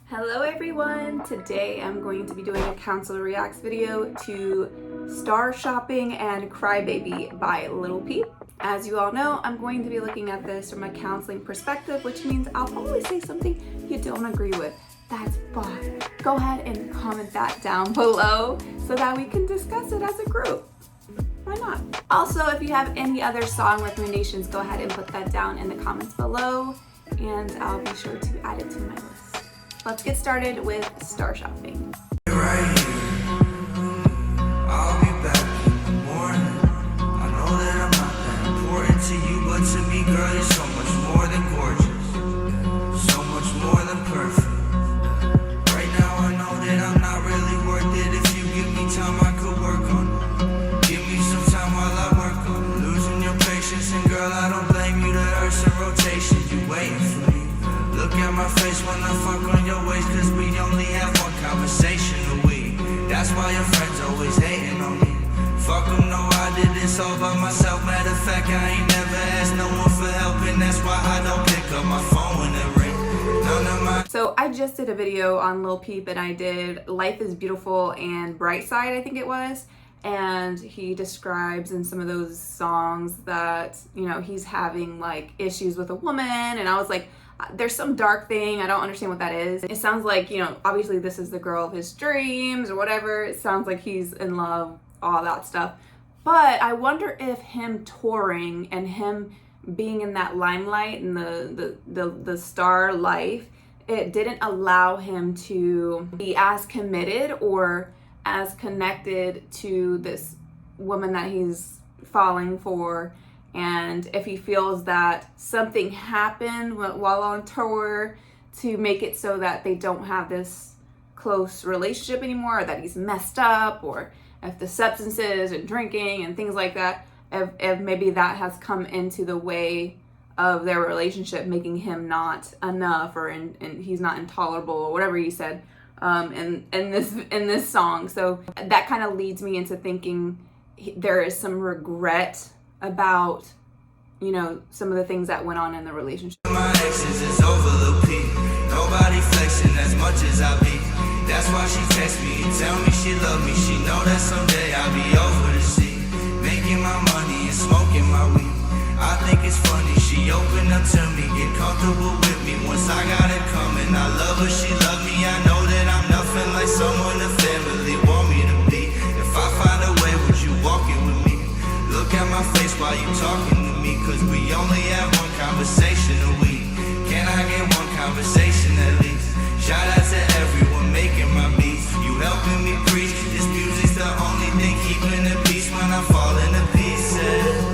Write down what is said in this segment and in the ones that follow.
Hello everyone! Today I'm going to be doing a Counselor Reacts video to Star Shopping and Crybaby by Lil Peep. As you all know, I'm going to be looking at this from a counseling perspective, which means I'll probably say something you don't agree with. That's fine. Go ahead and comment that down below so that we can discuss it as a group. Why not? Also, if you have any other song recommendations, go ahead and put that down in the comments below and I'll be sure to add it to my list. Let's get started with Star Shopping. Right here. I'll be back in the morning. I know that I'm not that important to you, but to me, girl, you're so much more than gorgeous, so much more than perfect. Right now I know that I'm not really worth it. If you give me time, I could work on it. Give me some time while I work on it. Losing your patience, and girl, I don't blame you. That Earth's in rotation, you waiting for me. Look at my face when I fuck on your waist, cause we only have one conversation a week. That's why your friends always hating on me. Fuck them, no, I did this all by myself. Matter of fact, I ain't never asked no one for help, and that's why I don't pick up my phone when it rings. None of my... So I just did a video on Lil Peep and I did Life is Beautiful and Bright Side, I think it was. And he describes in some of those songs that, you know, he's having like issues with a woman, and I was like, there's some dark thing, I don't understand what that is. It sounds like, you know, obviously this is the girl of his dreams or whatever. It sounds like he's in love, all that stuff. But I wonder if him touring and him being in that limelight and the star life, it didn't allow him to be as committed or as connected to this woman that he's falling for. And if he feels that something happened while on tour to make it so that they don't have this close relationship anymore, or that he's messed up, or if the substances and drinking and things like that, if maybe that has come into the way of their relationship, making him not enough, or and he's not intolerable, or whatever he said in this song. So that kind of leads me into thinking there is some regret about, you know, some of the things that went on in the relationship. My exes is over Lil Peep. Nobody flexing as much as I be. That's why she text me and tell me she love me. She know that someday I'll be over the sea, making my money and smoking my weed. I think it's funny, she opened up to me, get comfortable with me once I got it coming. I love her, she love me. I know that I'm nothing like someone the family want me to be. If I find a way, would you walk it with me? Look at my face while you talking to me, cause we only have one conversation a week. Can I get one conversation at least? Shout out to everyone making my beats. You helping me preach. This music's the only thing keeping the peace when I fall into pieces.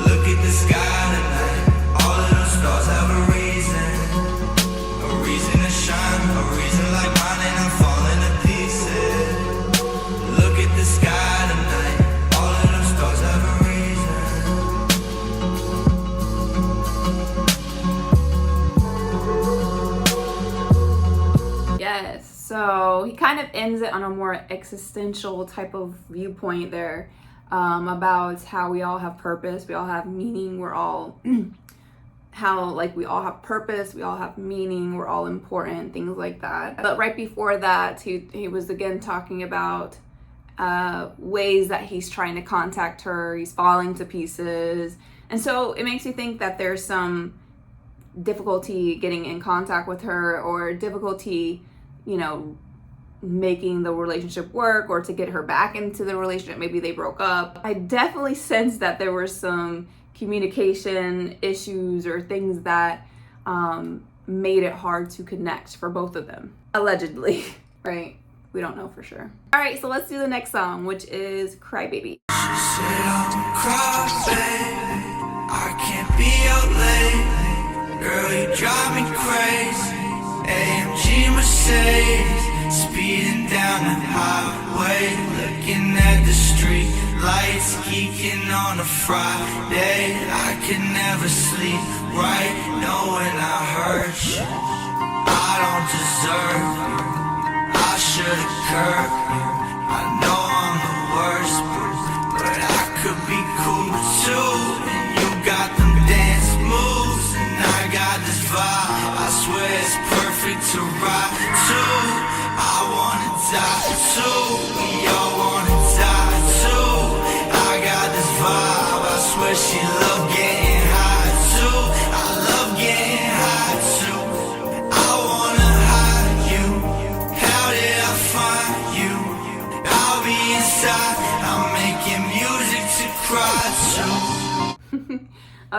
Look at the sky tonight. All of those stars have a reason to shine, a reason like mine, and I'm falling to pieces. Look at the sky tonight. All of those stars have a reason. Yes, so he kind of ends it on a more existential type of viewpoint there, about how we all have purpose, we all have meaning, we're all how like we all have purpose, we all have meaning, we're all important, things like that. But right before that, he was again talking about ways that he's trying to contact her, he's falling to pieces. And so it makes me think that there's some difficulty getting in contact with her, or difficulty, you know, making the relationship work, or to get her back into the relationship. Maybe they broke up. I definitely sense that there were some communication issues or things that made it hard to connect for both of them, allegedly. Right? We don't know for sure. All right, so let's do the next song, which is Crybaby. She said, I'm crybaby, I can't be out late. Girl, you drive me crazy. AMG Mercedes, speeding down the highway, looking at the street lights, geeking on a Friday. I could never sleep right, knowing I hurt you. I don't deserve you, I should've curbed you. I know I'm the worst, but I could be cool too. And you got them dance moves, and I got this vibe. I swear it's perfect to ride. die too. We all wanna die too. I got this vibe, I swear she love getting high too. I love getting high too. I wanna hide you. How did I find you? I'll be inside, I'm making music to cry to.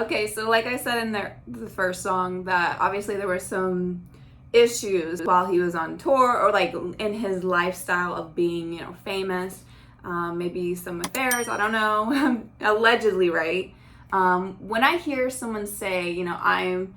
Okay, so like I said in the first song, that obviously there were some issues while he was on tour, or like in his lifestyle of being, you know, famous. Maybe some affairs, I don't know. Allegedly, right? When I hear someone say, you know, I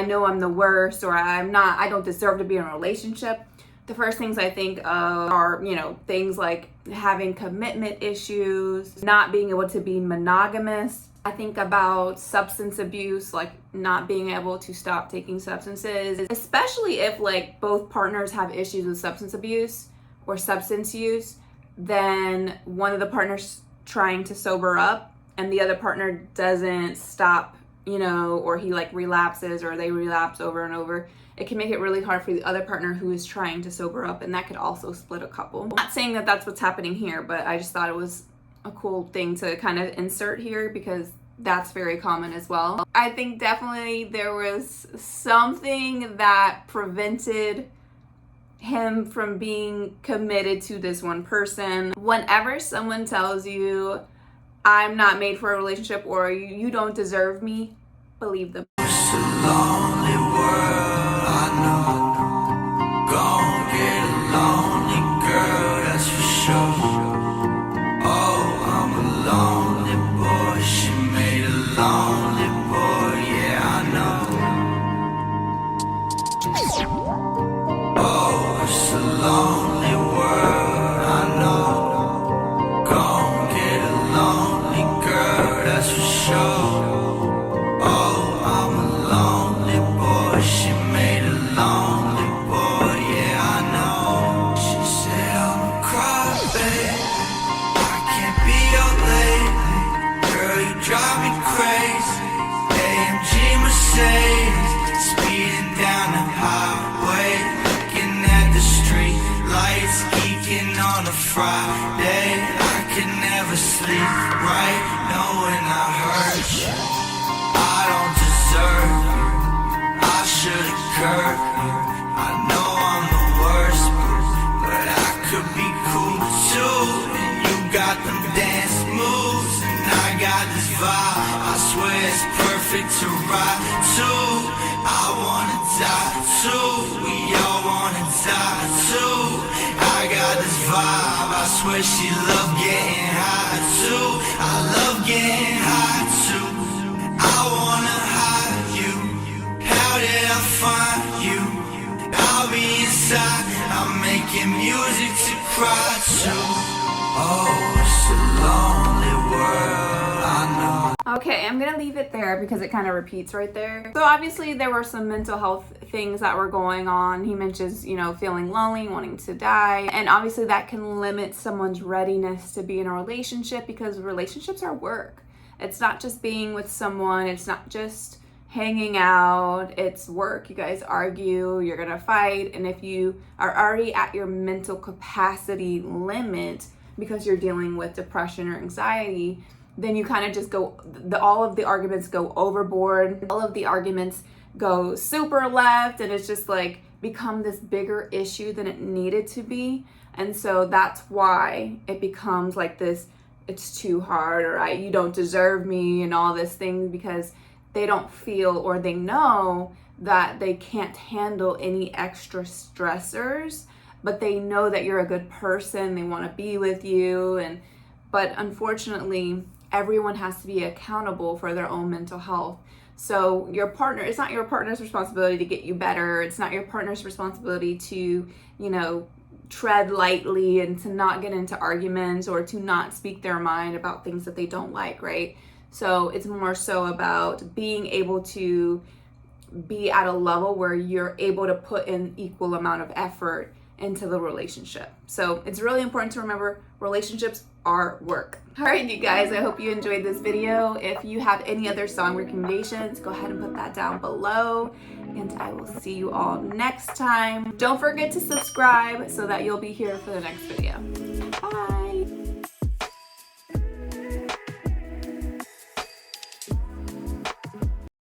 know I'm the worst, or I don't deserve to be in a relationship, the first things I think of are, you know, things like having commitment issues, not being able to be monogamous. I think about substance abuse, like not being able to stop taking substances, especially if like both partners have issues with substance abuse or substance use. Then one of the partners trying to sober up and the other partner doesn't stop, you know, or he like relapses, or they relapse over and over. It can make it really hard for the other partner who is trying to sober up, and that could also split a couple. I'm not saying that that's what's happening here, but I just thought it was a cool thing to kind of insert here because that's very common as well. I think definitely there was something that prevented him from being committed to this one person. Whenever someone tells you, I'm not made for a relationship, or you don't deserve me, believe them. It's a lonely world, I know. Gonna get a lonely girl, that's for sure. Oh, I'm a lonely boy, she made a lonely boy, yeah, I know. Oh, it's a lonely world, I know. Gonna get a lonely girl, that's for sure. Oh, I'm a lonely boy, she made a lonely boy, yeah, I know. She said I'm a crybaby, I can't be your lady. Girl, you drive me crazy. AMG Mercedes, speeding down the highway, looking at the street lights, geeking on a Friday. I could never sleep right, knowing I hurt you. I don't deserve you, I should've curbed you. I know I'm the worst, but I could be cool too. And you got them dance moves, and I got this vibe, I swear it's perfect to ride to. I wanna die too, we all wanna die too. I got this vibe, I swear she love getting high too. I love getting high too. I wanna hide you. How did I find you? I'll be inside, I'm making music to cry to. Oh, it's a lonely world, I know. Okay, I'm gonna leave it there because it kind of repeats right there. So obviously there were some mental health things that were going on. He mentions, you know, feeling lonely, wanting to die, and obviously that can limit someone's readiness to be in a relationship, because relationships are work. It's not just being with someone, it's not just hanging out, it's work. You guys argue, you're gonna fight, and if you are already at your mental capacity limit because you're dealing with depression or anxiety, then you kind of just go, all of the arguments go overboard, all of the arguments go super left, and it's just like become this bigger issue than it needed to be. And so that's why it becomes like this, it's too hard, or you don't deserve me, and all this thing, because they don't feel, or they know that they can't handle any extra stressors, but they know that you're a good person, they want to be with you, but unfortunately everyone has to be accountable for their own mental health. So your partner, it's not your partner's responsibility to get you better. It's not your partner's responsibility to, you know, tread lightly and to not get into arguments or to not speak their mind about things that they don't like, right? So it's more so about being able to be at a level where you're able to put in equal amount of effort into the relationship. So it's really important to remember relationships are work. All right, you guys, I hope you enjoyed this video. If you have any other song recommendations, go ahead and put that down below. And I will see you all next time. Don't forget to subscribe so that you'll be here for the next video. Bye.